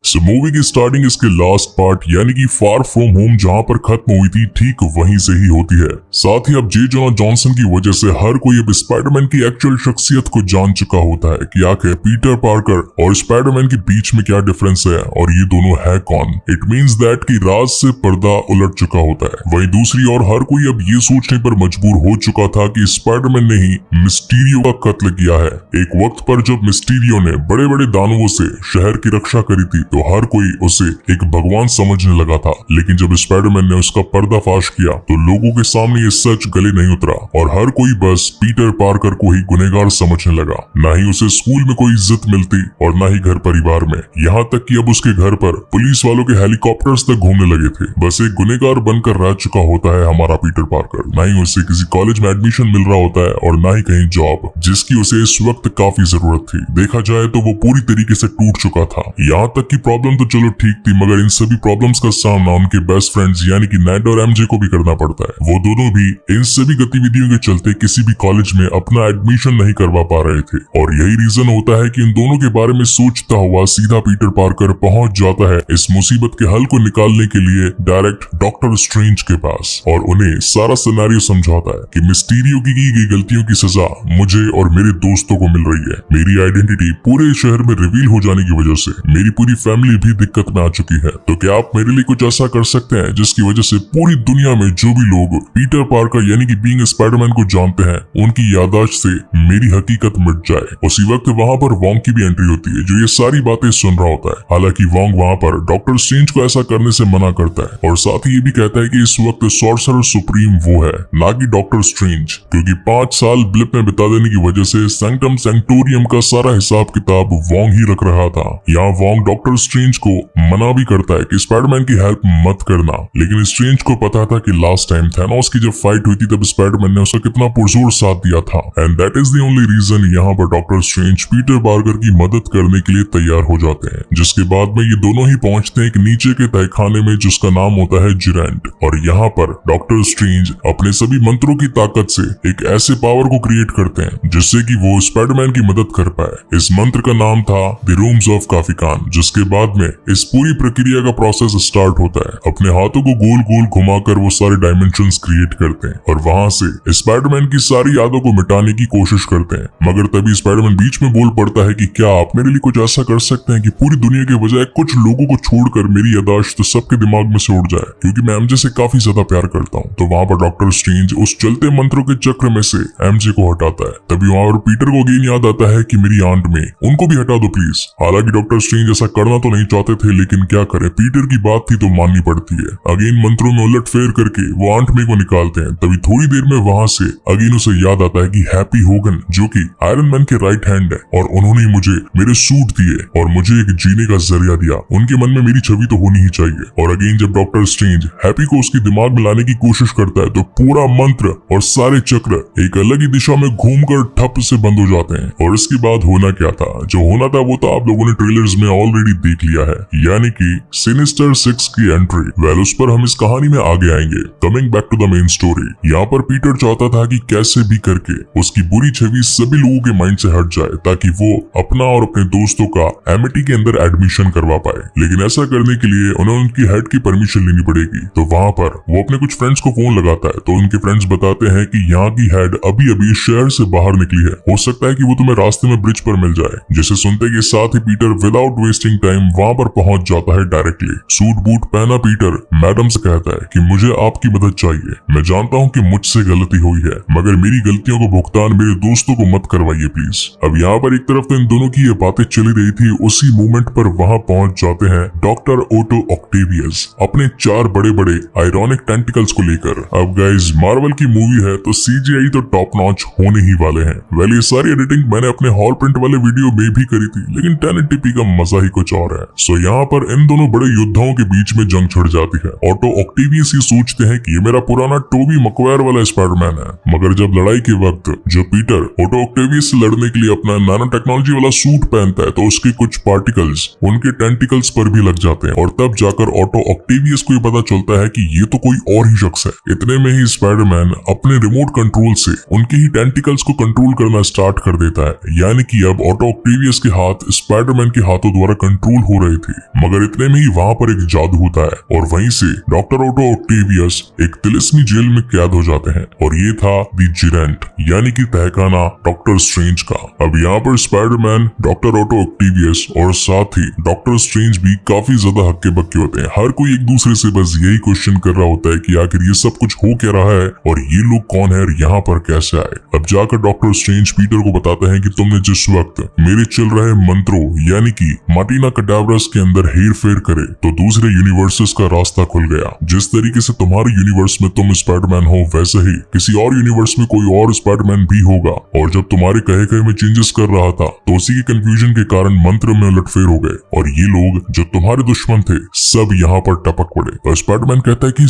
सो movie की starting इसके last part यानी कि फार फ्रॉम होम जहां पर खत्म हुई थी ठीक वहीं से ही होती है। साथ ही अब जे जोनाह जॉनसन की वजह से हर कोई अब स्पाइडरमैन की एक्चुअल शख्सियत को जान चुका होता है कि आखिर पीटर पार्कर और स्पाइडरमैन के बीच में क्या डिफरेंस है और ये दोनों है कौन। इट मींस दैट कि राज से पर्दा उलट चुका होता है। वहीं दूसरी ओर हर कोई अब ये सोचने पर मजबूर हो चुका था कि स्पाइडरमैन ने ही मिस्टीरियो का कत्ल किया है। एक वक्त पर जब मिस्टीरियो ने बड़े बड़े दानवों से शहर की रक्षा करी थी तो हर कोई उसे एक भगवान समझने लगा था, लेकिन जब स्पाइडरमैन ने उसका पर्दाफाश किया तो लोगों के सामने ये सच गले नहीं उतरा और हर कोई बस पीटर पार्कर को ही गुनहगार समझने लगा। ना ही उसे स्कूल में कोई इज्जत मिलती और ना ही घर परिवार में, यहाँ तक कि अब उसके घर पर पुलिस वालों के हेलीकॉप्टर्स तक घूमने लगे थे। बस एक गुनहगार बनकर रह चुका होता है हमारा पीटर पार्कर। ना ही उसे किसी कॉलेज में एडमिशन मिल रहा होता है और ना ही कहीं जॉब जिसकी उसे इस वक्त काफी जरूरत थी। देखा जाए तो वो पूरी तरीके से टूट चुका था। यहाँ तक कि प्रॉब्लम तो चलो ठीक थी, मगर इन सभी प्रॉब्लम्स का सामना उनके बेस्ट फ्रेंड्स यानी कि नेड और एमजे को भी करना पड़ता है। वो दोनों भी इन सभी गतिविधियों के चलते किसी भी कॉलेज में अपना एडमिशन नहीं करवा पा रहे थे और यही रीजन होता है कि इन दोनों के बारे में सोचता हुआ सीधा पीटर पार्कर पहुंच जाता है इस मुसीबत के हल को निकालने के लिए डायरेक्ट डॉक्टर स्ट्रेंज के पास और उन्हें सारा सिनेरियो समझाता है कि मिस्टीरियो की गई गलतियों की सजा मुझे और मेरे दोस्तों को मिल रही है। मेरी आइडेंटिटी पूरे शहर में रिवील हो जाने की वजह से मेरी पूरी फैमिली भी दिक्कत में आ चुकी है। तो क्या आप मेरे लिए कुछ ऐसा कर सकते हैं जिसकी वजह से पूरी दुनिया में जो भी लोग पीटर पार्कर यानी कि बीइंग स्पाइडरमैन को जानते हैं उनकी याददाश्त से मेरी हकीकत मिट जाए। उसी वक्त वहाँ पर वोंग की भी एंट्री होती है जो ये सारी बातें सुन रहा होता है। हालांकि वोंग वहाँ पर डॉक्टर स्ट्रेंज को ऐसा करने से मना करता है और साथ ही ये भी कहता है कि इस वक्त सॉर्सरर सुप्रीम वो है ना कि डॉक्टर स्ट्रेंज, क्योंकि 5 साल ब्लिप में बिता देने की वजह से सैंक्टम सैंक्टोरियम का सारा हिसाब किताब वोंग ही रख रहा था। यहाँ वोंग डॉक्टर स्ट्रेंज को मना भी करता है कि स्पाइडरमैन की हेल्प मत करना, लेकिन स्ट्रेंज को पता था कि लास्ट टाइम थैनोस की जब फाइट हुई थी तब स्पाइडरमैन ने उसका कितना पुरजोर साथ दिया था and that is the only reason यहाँ पर डॉक्टर स्ट्रेंज पीटर पार्कर की मदद करने के लिए तैयार हो जाते हैं। जिसके बाद में ये दोनों ही पहुंचते हैं एक नीचे के तहखाने में जिसका नाम होता है जिरेंट और यहाँ पर डॉक्टर स्ट्रेंज अपने सभी मंत्रों की ताकत से एक ऐसे पावर को क्रिएट करते हैं जिससे कि वो स्पाइडरमैन की मदद कर पाए। इस मंत्र का नाम था द रूम्स ऑफ काफिकान। जिसके बाद में इस पूरी प्रक्रिया का प्रोसेस स्टार्ट होता है। अपने हाथों को गोल गोल घुमाकर वो सारे डायमेंशंस क्रिएट करते हैं और वहां से स्पाइडरमैन की सारी यादों को मिटाने की कोशिश करते हैं, मगर तभी स्पाइडरमैन बीच में बोल पड़ता है कि क्या आप मेरे लिए कुछ ऐसा कर सकते हैं कि पूरी दुनिया के बजाय कुछ लोगों को छोड़कर मेरी याददाश्त सबके दिमाग में से उड़ जाए, क्योंकि मैं एमजे से काफी ज्यादा प्यार करता हूँ। तो वहाँ पर डॉक्टर स्ट्रेंज उस चलते मंत्रों के चक्र में से एमजे को हटाता है। तभी वहाँ पर पीटर को अगेन याद आता है कि मेरी आंट में उनको भी हटा दो प्लीज। हालांकि डॉक्टर स्ट्रेंज ऐसा करना तो नहीं चाहते थे, लेकिन क्या करें, पीटर की बात थी तो माननी पड़ती है। अगेन मंत्रों में उलट फेर करके वो आंट में को निकालते हैं। तभी थोड़ी देर में वहां से अगेन उसे याद आता है कि हैप्पी होगन जो कि आयरन मैन के राइट हैंड है और उन्होंने मुझे मेरे सूट दिए और मुझे एक जीने का जरिया दिया, उनके मन में मेरी छवि तो होनी ही चाहिए। और अगेन जब डॉक्टर स्ट्रेंज हैप्पी को उसके दिमाग में लाने की कोशिश करता है तो पूरा मंत्र और सारे चक्र एक अलग ही दिशा में घूमकर ठप से बंद हो जाते हैं। और इसके बाद होना क्या था, जो होना था वो तो आप लोगों ने ट्रेलर्स में ऑलरेडी देख लिया है, यानी कि सिनिस्टर 6 की एंट्री। वेल उस पर हम इस कहानी में आगे आएंगे। Coming back to the main story, यहाँ पर पीटर चाहता था कि कैसे भी करके उसकी बुरी छवि सभी लोगों के माइंड से हट जाए ताकि वो अपना और अपने दोस्तों का एमिटी के अंदर एडमिशन करवा पाए। लेकिन ऐसा करने के लिए उन्हें उनकी हेड की परमिशन लेनी पड़ेगी। तो वहाँ पर वो अपने कुछ फ्रेंड्स को फोन लगाता है तो उनके फ्रेंड्स बताते हैं कि यहाँ की हेड अभी अभी शहर से बाहर निकली है, हो सकता है कि वो तुम्हें रास्ते में ब्रिज पर मिल जाए। जिसे सुनते के साथ ही पीटर विदाउट वेस्टिंग टाइम वहाँ पर पहुंच जाता है डायरेक्टली। सूट बूट पहना पीटर मैडम से कहता है कि मुझे आपकी मदद चाहिए। मैं जानता हूँ कि मुझसे गलती हुई है, मगर मेरी गलतियों का भुगतान मेरे दोस्तों को मत करवाइए प्लीज। अब यहाँ पर एक तरफ तो इन दोनों की ये बातें चली रही थी, उसी मोमेंट पर वहाँ पहुंच जाते हैं डॉक्टर ओटो ऑक्टेवियस अपने 4 बड़े बड़े आयरॉनिक टेंटिकल्स को लेकर। अब गाइज मार्वल की मूवी है तो सीजीआई तो टॉप नॉच होने ही वाले हैं। वेल ये सारी एडिटिंग मैंने अपने हॉल प्रिंट वाले वीडियो में भी करी थी, लेकिन 1080p का मजा ही कुछ और है। सो यहाँ पर इन दोनों बड़े योद्धाओं के बीच में जंग छिड़ जाती है। ऑटो ऑक्टेवियस ही सोचते हैं कि ये मेरा पुराना टोबी मकवायर वाला स्पाइडरमैन है, मगर जब लड़ाई के वक्त जो पीटर ऑटो ऑक्टेवियस से लड़ने के लिए अपना नैनो टेक्नोलॉजी वाला सूट पहनता है तो उसके कुछ पार्टिकल्स उनके टेंटिकल्स पर भी लग जाते हैं और तब जाकर ऑटो ऑक्टेवियस को ये पता चलता है कि ये तो कोई और ही शख्स है। इतने में ही स्पाइडरमैन अपने रिमोट कंट्रोल से उनके ही टेंटिकल्स को कंट्रोल करना स्टार्ट कर देता है, यानी कि अब ऑटो ऑक्टेवियस के हाथ स्पाइडरमैन के हाथों द्वारा कंट्रोल कंट्रोल हो रहे थे। मगर इतने में ही वहाँ पर एक जादू होता है और वहीं से डॉक्टर ऑटो ऑक्टेवियस एक तिलिस्मी जेल में कैद हो जाते हैं और ये था दी जिरेंट यानी कि तहखाना डॉक्टर स्ट्रेंज का। अब यहाँ पर स्पाइडरमैन, डॉक्टर ऑटो ऑक्टेवियस और साथ ही डॉक्टर स्ट्रेंज भी काफी ज्यादा हक्के बक्के होते हैं। हर कोई एक दूसरे से बस यही क्वेश्चन कर रहा होता है कि आखिर ये सब कुछ हो क्या रहा है और ये लोग कौन है और यहाँ पर कैसे आए। अब जाकर डॉक्टर स्ट्रेंज पीटर को बताते हैं कि तुमने जिस वक्त मेरे चल रहे मंत्रों यानी कि मार्टिना कैडावरस के अंदर हेर फेर करे तो दूसरे यूनिवर्सेस का रास्ता खुल गया। जिस तरीके से तुम्हारे यूनिवर्स में तुम स्पाइडरमैन हो वैसे ही किसी और यूनिवर्स में कोई और स्पाइडरमैन भी होगा और जब तुम्हारे कहे कहे में चेंजेस कर रहा था तो उसी के कंफ्यूजन के कारण मंत्र में उलटफेर हो गए और ये लोग जो तुम्हारे दुश्मन थे सब यहाँ पर टपक पड़े। और स्पाइडरमैन कहता है कि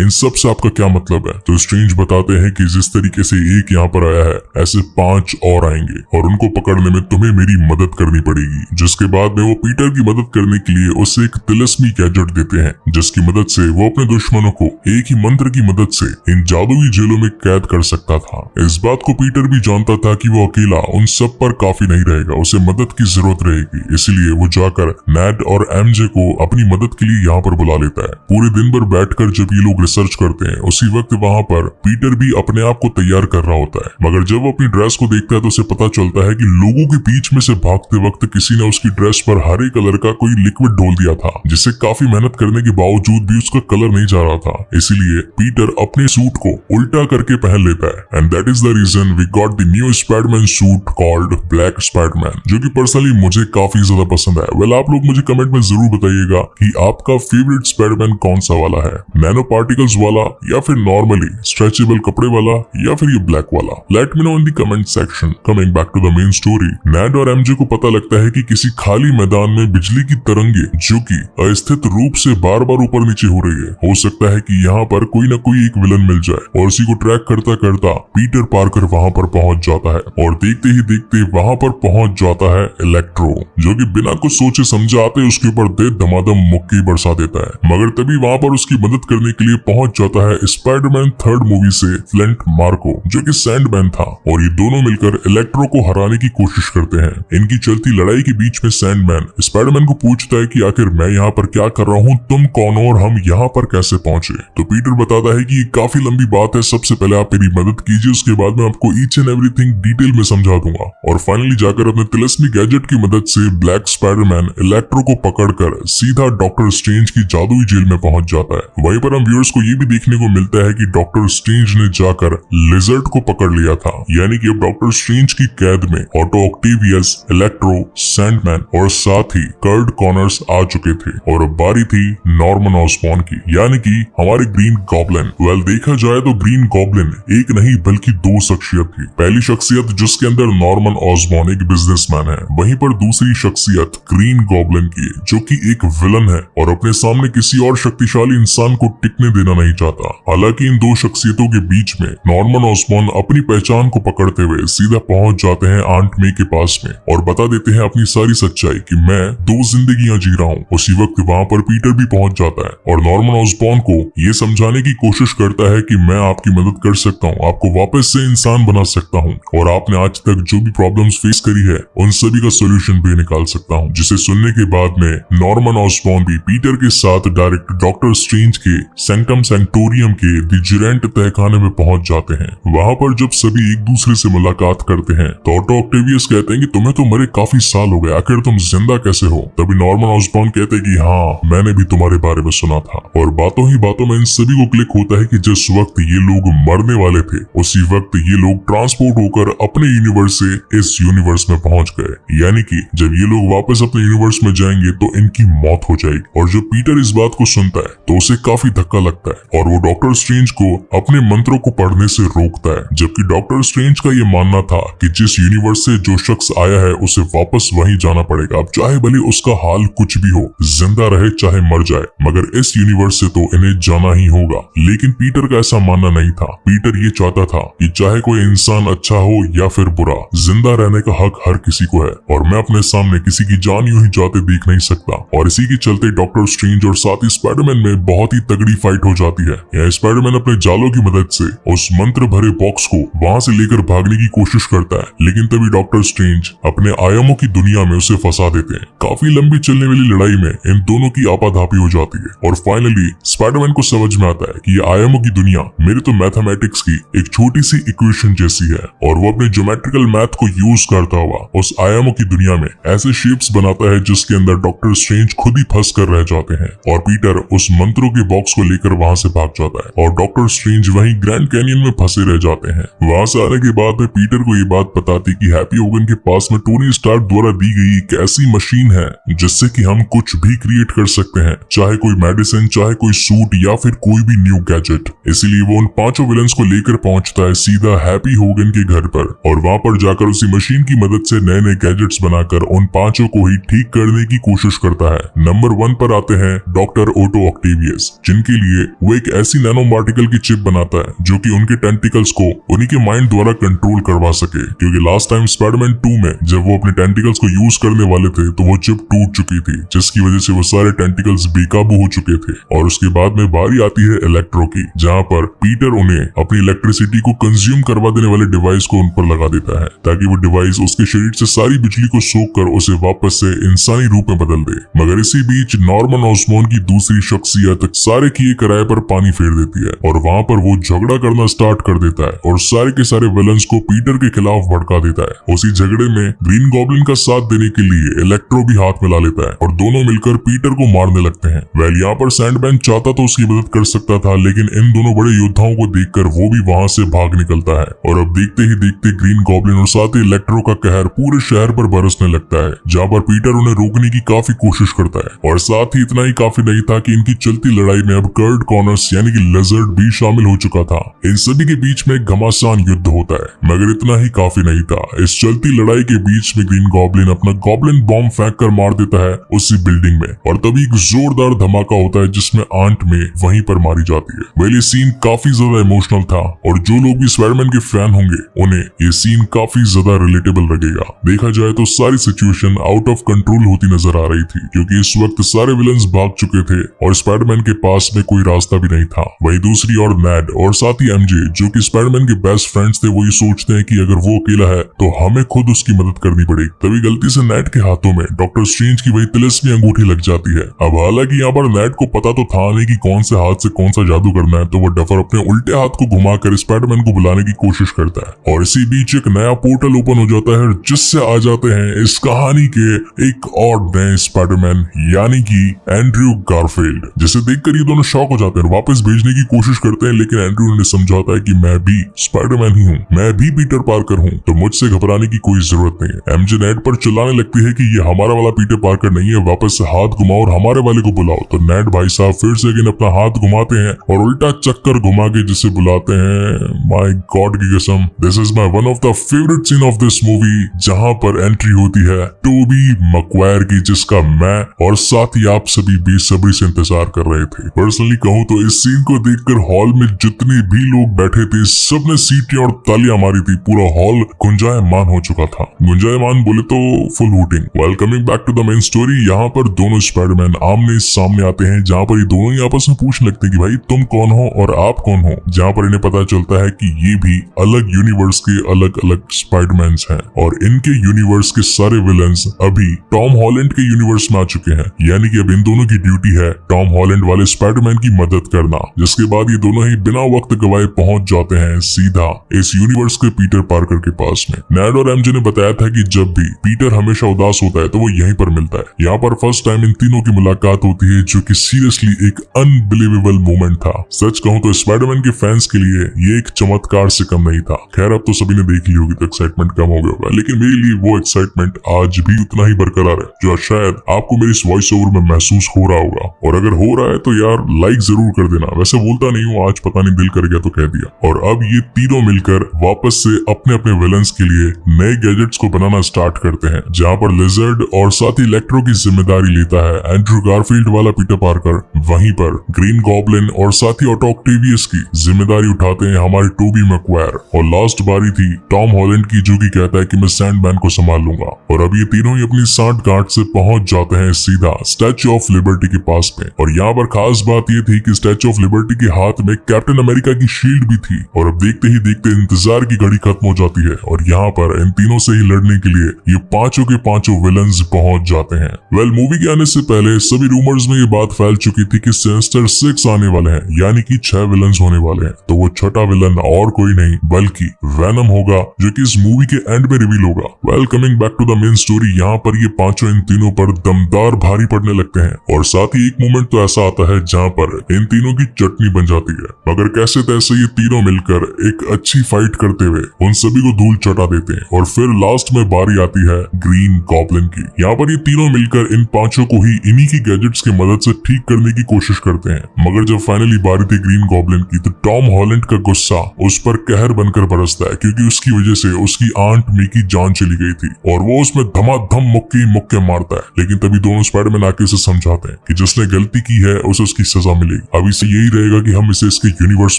इन सब से आपका क्या मतलब है। तो स्ट्रेंज बताते हैं कि जिस तरीके से एक यहाँ पर आया है ऐसे 5 और आएंगे और उनको पकड़ने में तुम्हें मेरी मदद करनी पड़ेगी। जिसके बाद में वो पीटर की मदद करने के लिए उसे एक तिलिस्मी गैजेट देते हैं जिसकी मदद से वो अपने दुश्मनों को एक ही मंत्र की मदद से इन जादुई जेलों में कैद कर सकता था। इस बात को पीटर भी जानता था कि वो अकेला उन सब पर काफी नहीं रहेगा, उसे मदद की जरूरत रहेगी। इसलिए वो जाकर नेड और एमजे को अपनी मदद के लिए यहाँ पर बुला लेता है। पूरे दिन भर बैठकर जब ये लोग रिसर्च करते हैं उसी वक्त वहाँ पर पीटर भी अपने आप को तैयार कर रहा होता है। मगर जब वो अपनी ड्रेस को देखता है तो उसे पता चलता है कि लोगों के बीच में से भागते वक्त किसी ने उसकी ड्रेस पर हरे कलर का कोई लिक्विड डोल दिया था जिससे काफी मेहनत करने के बावजूद भी उसका कलर नहीं जा रहा था। इसीलिए पीटर अपने सूट को उल्टा करके पहन लेता है and that is the reason we got the new Spiderman suit called black Spiderman, जो कि पर्सनली मुझे काफी ज्यादा पसंद है। वेल आप लोग मुझे कमेंट में जरूर बताइएगा कि आपका फेवरेट स्पाइडरमैन कौन सा वाला है, नैनो पार्टिकल्स वाला या फिर नॉर्मली स्ट्रेचेबल कपड़े वाला या फिर ये ब्लैक वाला। Let me know in the comment section. Coming back to the main story, Ned और एमजे को पता लगता है कि किसी खाली मैदान में बिजली की तरंगे जो कि अस्थिर रूप से बार बार ऊपर नीचे हो रही है। हो सकता है कि यहाँ पर कोई न कोई एक विलन मिल जाए और उसी को ट्रैक करता करता पीटर पार्कर वहाँ पर पहुंच जाता है और देखते ही देखते वहाँ पर पहुंच जाता है इलेक्ट्रो, जो कि बिना कुछ सोचे समझे आते उसके ऊपर दे धमाधम मुक्की बरसा देता है। मगर तभी वहाँ पर उसकी मदद करने के लिए पहुंच जाता है स्पाइडरमैन 3rd मूवी से फ्लिंट मार्को, जो कि सैंडमैन था और ये दोनों मिलकर इलेक्ट्रो को हराने की कोशिश करते हैं। इनकी चलती लड़ाई के बीच में सैंडमैन स्पाइडरमैन को पूछता है कि आखिर मैं यहाँ पर क्या कर रहा हूँ, तुम कौन हो और हम यहाँ पर कैसे पहुंचे। तो पीटर बताता है कि ये काफी लंबी बात है, सबसे पहले आप मेरी मदद कीजिए, उसके बाद मैं आपको ईच एंड एवरीथिंग डिटेल में समझा दूंगा। और फाइनली जाकर अपने तिलिस्मी गैजेट की मदद से ब्लैक स्पाइडरमैन इलेक्ट्रो को पकड़कर सीधा डॉक्टर स्ट्रेंज की जादुई जेल में पहुंच जाता है। वहीं पर हम व्यूअर्स को ये भी देखने को मिलता है कि डॉक्टर स्ट्रेंज ने जाकर लिजर्ड को पकड़ लिया था, यानी कि अब डॉक्टर स्ट्रेंज की कैद में ऑटो ऑक्टेवियस, इलेक्ट्रो, सैंडमैन और साथ ही कर्ट कॉनर्स आ चुके थे और अब बारी थी नॉर्मन ऑसबॉर्न की, यानी कि हमारे ग्रीन गॉब्लिन। वेल देखा जाए तो ग्रीन गॉब्लिन एक नहीं बल्कि 2 शख्सियत थी। पहली शख्सियत जिसके अंदर नॉर्मन ऑसबॉर्न एक बिजनेसमैन है, वहीं पर दूसरी शख्सियत ग्रीन गॉब्लिन की जो कि एक विलन है और अपने सामने किसी और शक्तिशाली इंसान को टिकने देना नहीं चाहता। हालांकि इन 2 शख्सियतों के बीच में नॉर्मन ऑसबॉर्न अपनी पहचान को पकड़ते हुए सीधा पहुंच जाते हैं आंट मे के पास में और बता देते हैं अपनी सारी सच्चाई कि मैं 2 जिंदगियां जी रहा हूँ। उसी वक्त वहाँ पर पीटर भी पहुंच जाता है और नॉर्मन ऑसबॉर्न को ये समझाने की कोशिश करता है कि मैं आपकी मदद कर सकता हूँ, आपको वापस से इंसान बना सकता हूँ और आपने आज तक जो भी प्रॉब्लम्स फेस करी है उन सभी का सोल्यूशन भी निकाल सकता हूँ। जिसे सुनने के बाद में नॉर्मन ऑसबॉर्न भी पीटर के साथ डायरेक्ट डॉक्टर स्ट्रेंज के सैंक्टम सैंक्टोरियम के द जिरेंट तहखाने में पहुंच जाते हैं। वहाँ पर जब सभी एक दूसरे से मुलाकात करते हैं तो ऑटो ऑक्टेवियस कहते हैं कि तुम्हें तो मरे काफी साल हो गए, आखिर तुम जिंदा कैसे हो। तभी नॉर्मन ऑसबॉर्न कहते हैं कि हाँ मैंने भी तुम्हारे बारे में सुना था। और बातों ही बातों में इन सभी को क्लिक होता है कि जिस वक्त ये लोग मरने वाले थे उसी वक्त ये लोग ट्रांसपोर्ट होकर अपने यूनिवर्स से इस यूनिवर्स में पहुंच गए, यानी कि जब ये लोग वापस अपने यूनिवर्स में जाएंगे तो इनकी मौत हो जाएगी। और जब पीटर इस बात को सुनता है तो उसे काफी धक्का लगता है और वो डॉक्टर स्ट्रेंज को अपने मंत्रों को पढ़ने से रोकता है, जबकि डॉक्टर स्ट्रेंज का ये मानना था कि जिस यूनिवर्स से जो शख्स आया है उसे वापस वहीं जाना पड़ेगा, अब चाहे भले उसका हाल कुछ भी हो, जिंदा रहे चाहे मर जाए, मगर इस यूनिवर्स से तो इन्हें जाना ही होगा। लेकिन पीटर का ऐसा मानना नहीं था। पीटर ये चाहता था कि चाहे कोई इंसान अच्छा हो या फिर बुरा, जिंदा रहने का हक हर किसी को है और मैं अपने सामने किसी की जान यूं ही जाते देख नहीं सकता। और इसी के चलते डॉक्टर स्ट्रेंज और साथ ही स्पाइडरमैन में बहुत ही तगड़ी फाइट हो जाती है। यहाँ स्पाइडरमैन अपने जालों की मदद से उस मंत्र भरे बॉक्स को वहां से लेकर भागने की कोशिश करता है, लेकिन तभी डॉक्टर स्ट्रेंज अपने आयामों की दुनिया में उसे फंसा देते हैं। काफी लंबी चलने वाली लड़ाई में इन दोनों की आपाधापी हो जाती है और फाइनली स्पाइडरमैन को समझ में आता है कि ये आयामों की दुनिया मेरे तो मैथमेटिक्स की एक छोटी सी इक्वेशन जैसी है और वो अपने ज्योमेट्रिकल मैथ को यूज करता हुआ उस आयामों की दुनिया में ऐसे शेप्स बनाता है जिसके अंदर डॉक्टर स्ट्रेंज खुद ही फंस कर रह जाते हैं और पीटर उस मंत्रों के बॉक्स को लेकर वहां से भाग जाता है और डॉक्टर स्ट्रेंज वहीं ग्रैंड कैनियन में फंसे रह जाते हैं। वहां से आने के बाद में पीटर को ये बात बताती कि हैप्पी होगन के पास में टोनी स्टार्क द्वारा दी गई एक ऐसी मशीन है जिससे कि हम कुछ भी क्रिएट कर सकते हैं, चाहे कोई मेडिसिन, चाहे कोई सूट या फिर कोई भी न्यू गैजेट। इसीलिए वो उन पांचों विलन्स को लेकर पहुंचता है सीधा हैप्पी होगन के घर पर और वहां पर जाकर उसी मशीन की मदद से नए नए गैजेट्स बनाकर उन पांचों को ही ठीक करने की कोशिश करता है। नंबर 1 पर आते हैं डॉक्टर ओटो ऑक्टेवियस, जिनके लिए वो एक ऐसी नैनो पार्टिकल की चिप बनाता है जो कि उनके टेंटिकल्स को उन्हीं के माइंड द्वारा कंट्रोल करवा सके, क्योंकि लास्ट टाइम स्पाइडरमैन 2 में जब वो अपने टेंटिकल्स को यूज करने वाले थे तो वो चिप टूट चुकी थी, जिसकी वजह से वो सारे टेंटिकल्स बेकाबू हो चुके थे। और उसके बाद में बारी आती है इलेक्ट्रो की, जहाँ पर पीटर उन्हें अपनी इलेक्ट्रिसिटी को कंज्यूम करवा देने वाले डिवाइस को उन पर लगा देता है ताकि वो डिवाइस उसके शरीर से सारी बिजली को सोख कर उसे वापस से इंसानी रूप में बदल दे। मगर इसी बीच नॉर्मन ऑस्मोन की दूसरी शख्सियत सारे किए किराए पर पानी फेर देती है और वहाँ पर वो झगड़ा करना स्टार्ट कर देता है और सारे के सारे विलन्स को पीटर के खिलाफ भड़का देता है। उसी झगड़े में ग्रीन गॉब्लिन का साथ देने के लिए इलेक्ट्रो भी हाथ मिला लेता है और दोनों मिलकर पीटर को मारने लगते हैं। वेल यहाँ पर सैंडमैन चाहता तो उसकी मदद कर सकता था, लेकिन इन दोनों बड़े योद्धाओं को देखकर वो भी वहां से भाग निकलता है और अब देखते ही देखते ग्रीन गॉब्लिन और साथ ही इलेक्ट्रो का कहर पूरे शहर पर बरसने लगता है, जहाँ पर पीटर उन्हें रोकने की काफी कोशिश करता है। और साथ ही इतना ही काफी नहीं था कि इनकी चलती लड़ाई में अब कर्ट कॉर्नर्स यानी कि लिजर्ड भी शामिल हो चुका था। इन सभी के बीच में घमासान युद्ध होता है, मगर इतना ही काफी नहीं था। इस चलती लड़ाई के बीच में ग्रीन गॉब्लिन अपना गॉब्लिन बॉम्ब फेंक कर मार देता है उसी बिल्डिंग में और तभी एक जोरदार धमाका होता है जिसमें आंट में वहीं पर मारी जाती है। वेल ये सीन काफी ज्यादा इमोशनल था और जो लोग भी स्पाइडरमैन के फैन होंगे उन्हें ये सीन काफी ज्यादा रिलेटेबल लगेगा। देखा जाए तो सारी सिचुएशन आउट ऑफ कंट्रोल होती नजर आ रही थी, क्योंकि इस वक्त सारे विलन्स भाग चुके थे और स्पाइडरमैन के पास में कोई रास्ता भी नहीं था। वही दूसरी ओर नेड और साथ ही एमजे, जो कि स्पाइडरमैन के बेस्ट फ्रेंड्स थे, वो ये सोचते हैं कि अगर वो अकेला है तो हमें खुद उसकी मदद करनी पड़ेगी। तभी गलती से नेड के हाथों में डॉक्टर स्ट्रेंज की वही तिलिस्मी अंगूठी लग जाती है। अब हालांकि यहाँ पर नेड को पता तो था नहीं कि कौन से हाथ से कौन सा जादू करना है, तो वो डफर अपने उल्टे हाथ को घुमाकर स्पाइडरमैन को बुलाने की कोशिश करता है और इसी बीच एक नया पोर्टल ओपन हो जाता है जिससे आ जाते हैं इस कहानी के एक और नए स्पाइडरमैन यानी कि एंड्रयू गारफील्ड, जिसे देखकर ये दोनों शॉक हो जाते हैं, वापस भेजने की कोशिश करते हैं, लेकिन एंड्रयू उन्हें समझाता है कि मैं भी स्पाइडरमैन ही हूँ, मैं भी पीटर पार्कर हूँ, तो मुझसे घबराने की कोई जरूरत नहीं है। एमजे नेड पर चिल्लाने लगती है कि ये हमारा वाला पीटर पार्कर नहीं है, वापस से हाथ घुमाओ और हमारे वाले को बुलाओ। तो नेड भाई साहब फिर से अगेन अपना हाथ घुमाते हैं और उल्टा चक्कर घुमा के जिसे बुलाते हैं, माय गॉड की कसम, this is my one of the favourite scene of this movie, जहां पर एंट्री होती है टोबी मैगवायर की, जिसका मैं और साथ ही आप सभी बेसब्री से इंतजार कर रहे थे। पर्सनली कहूं तो इस सीन को देखकर हॉल में जितने भी लोग बैठे थे सबने सीटियां और तालियां मारी थी, पूरा हॉल गुंजायमान हो चुका था। गुंजायमान बोले तो full hooting. Well coming back to the main story, यहाँ पर दोनों स्पाइडरमैन आमने सामने आते हैं, जहाँ पर ये दोनों ही आपस में पूछने लगते हैं कि भाई तुम कौन हो और आप कौन हो, जहाँ पर इन्हें पता चलता है कि ये भी अलग यूनिवर्स के अलग अलग स्पाइडरमैन्स हैं और इनके यूनिवर्स के सारे विलन्स अभी टॉम हॉलैंड के यूनिवर्स में आ चुके हैं, यानी कि अब इन दोनों की ड्यूटी है टॉम हॉलैंड वाले स्पाइडरमैन की मदद करना। जिसके बाद ये दोनों ही बिना वक्त गवाए पहुंच जाते हैं सीधा इस यूनिवर्स के पीटर पार्कर के पास में। नेड और एमजे ने बताया था कि जब भी पीटर हमेशा उदास होता है तो वो यहीं पर मिलता है। यहाँ पर फर्स्ट टाइम इन तीनों की मुलाकात होती है, जो कि सीरियसली एक अनबिलीवेबल मोमेंट था। सच कहूं तो स्पाइडरमैन के फैंस के लिए ये एक चमत्कार से कम नहीं था। खैर अब तो सभी ने देख ली होगी तो एक्साइटमेंट कम हो गया होगा, लेकिन मेरे लिए वो एक्साइटमेंट आज भी उतना ही बरकरार है जो शायद आपको मेरी इस वॉइस ओवर में महसूस हो रहा होगा। और अगर हो रहा है तो यार लाइक जरूर कर देना। वैसे बोलता नहीं हूँ, आज पता नहीं दिल कर गया तो कह दिया। और अब ये तीनों मिलकर वापस से अपने अपने विलन्स के लिए नए गैजेट्स को बनाना स्टार्ट करते हैं, जहाँ पर लिजर्ड और साथ ही इलेक्ट्रो की जिम्मेदारी लेता है एंड्रयू गारफील्ड वाला पीटर पार्कर, वहीं पर ग्रीन गॉब्लिन और साथ ही ऑटो ऑक्टेवियस की जिम्मेदारी उठाते हैं हमारे टोबी मैगवायर। और लास्ट बारी थी टॉम हॉलैंड की, जो कि कहता है कि मैं सैंडमैन को संभाल लूंगा। और अब ये तीनों ही अपनी सांठगांठ से पहुंच जाते हैं सीधा स्टैच्यू ऑफ लिबर्टी के पास में। और यहाँ पर खास बात ये थी कि स्टैच्यू ऑफ लिबर्टी के हाथ में कैप्टन अमेरिका की शील्ड भी थी। और अब देखते ही देखते इंतजार की घड़ी खत्म हो जाती है और यहाँ पर इन तीनों से ही लड़ने के लिए ये पांचों के पांचों विलन्स पहुंच जाते हैं। वेल, मूवी के आने से पहले सभी रूमर्स में ये बात फैल चुकी थी कि सिनिस्टर 6 आने वाले हैं, यानी कि 6 विलन्स होने वाले हैं। तो वो छठा विलन और कोई नहीं बल्कि वेनम होगा, जो कि इस मूवी के एंड में रिवील होगा। Well, coming back to the main story, यहाँ पर ये पांचों इन तीनों पर दमदार भारी पड़ने लगते हैं। और साथ ही एक मोमेंट तो ऐसा आता है जहाँ पर इन तीनों की चटनी बन जाती है, मगर कैसे तैसे ये तीनों मिलकर एक अच्छी फाइट करते हुए उन सभी को धूल चटा देते हैं। और फिर लास्ट में बारी आती है ग्रीन गॉब्लिन की। यहाँ पर ये तीनों मिलकर इन पांचों को ही इन्हीं की गैजेट्स की मदद से ठीक करने की कोशिश करते हैं। मगर जब फाइनली बारी थी ग्रीन गॉब्लिन की, तो टॉम हॉलैंड का गुस्सा उस पर कहर बनकर बरसता है, क्योंकि उसकी वजह से उसकी आंट मे की जान चली गई थी और वो उसमें धमाधम मुक्के मारता है। लेकिन तभी दोनों स्पाइडरमैन आके उसे समझाते हैं कि जिसने गलती की है उसे उसकी सजा मिलेगी। अब इसे यही रहेगा कि हम इसे इसके यूनिवर्स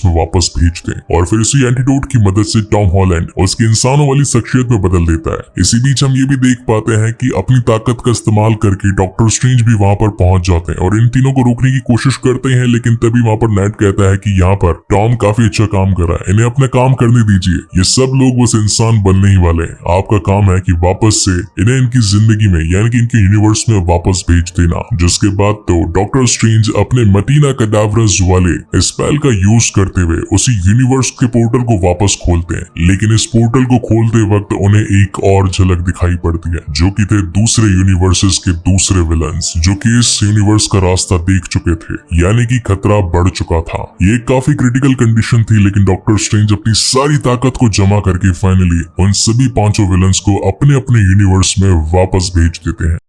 में वापस भेज दें। और फिर इसी एंटीडोट की मदद से टॉम हॉलैंड उसकी इंसानों वाली शख्सियत में बदल देता है। इसी बीच हम ये भी देख पाते हैं कि अपनी ताकत का इस्तेमाल करके डॉक्टर स्ट्रेंज भी वहां पर पहुंच जाते हैं और इन तीनों को रोकने की कोशिश करते हैं। लेकिन तभी वहां पर नेड कहता है कि यहाँ पर टॉम काफी अच्छा काम कर रहा है, इन्हें अपना काम करने दीजिए, ये सब लोग बस इंसान बनने ही वाले हैं, आपका काम है कि वापस से इन्हें इनकी जिंदगी में यानी कि इनके यूनिवर्स में वापस भेज देना। जिसके बाद तो डॉक्टर स्ट्रेंज अपने मटीना कैडावरस वाले स्पेल का यूज करते हुए उसी यूनिवर्स के पोर्टल को वापस खोलते हैं। लेकिन इस पोर्टल को खोलते वक्त उन्हें एक और झलक दिखाई पड़ती है, जो कि थे दूसरे यूनिवर्सेस के दूसरे विलन्स, जो कि इस यूनिवर्स का रास्ता देख चुके थे, यानी कि खतरा बढ़ चुका था। ये काफी क्रिटिकल कंडीशन थी, लेकिन डॉक्टर स्ट्रेंज अपनी सारी ताकत को जमा करके फाइनली उन सभी पांचों विलन्स को अपने अपने यूनिवर्स में वापस भेज देते हैं।